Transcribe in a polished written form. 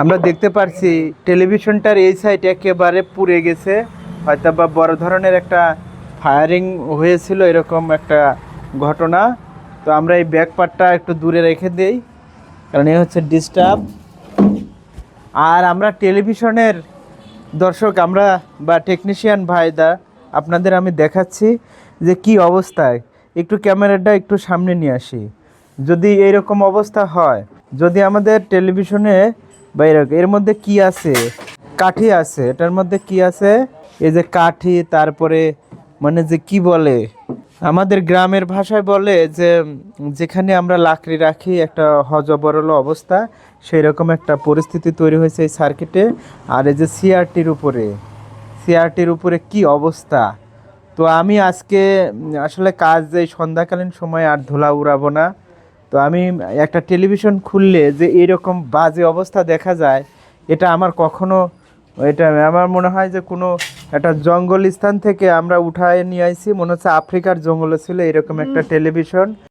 আমরা দেখতে পারছি টেলিভিশনটার এই সাইড একেবারে পুড়ে গেছে, হয়তো বা বড় ধরনের একটা ফায়ারিং হয়েছিল, এরকম একটা ঘটনা। তো আমরা এই ব্যাক পার্টটা একটু দূরে রেখে দেই, কারণ এ হচ্ছে ডিস্টার্ব। আর আমরা টেলিভিশনের দর্শক আমরা বা টেকনিশিয়ান ভাইদা আপনাদের আমি দেখাচ্ছি যে কি অবস্থায়। একটু ক্যামেরাটা একটু সামনে নিয়ে আসি। যদি এইরকম অবস্থা হয়, যদি আমাদের টেলিভিশনে বা এর মধ্যে কি আছে, কাঠি আছে, এটার মধ্যে কি আছে, এই যে কাঠি, তারপরে মানে যে কি বলে, আমাদের গ্রামের ভাষায় বলে যে যেখানে আমরা লাকড়ি রাখি একটা হজবরল অবস্থা, সেই রকম একটা পরিস্থিতি তৈরি হয়েছে এই সার্কিটে। আর এই যে সিআরটির উপরে কি অবস্থা। তো আমি আজকে আসলে কাজ এই সন্ধ্যাকালীন সময় আর ধুলা উড়াবো না। তো আমি একটা টেলিভিশন খুললে যে এরকম বাজে অবস্থা দেখা যায়, এটা আমার কখনো, এটা আমার মনে হয় যে কোনো একটা জঙ্গল স্থান থেকে আমরা উঠায় নিয়ে আইছি, মনে হচ্ছে আফ্রিকার জঙ্গলে ছিল এরকম একটা টেলিভিশন।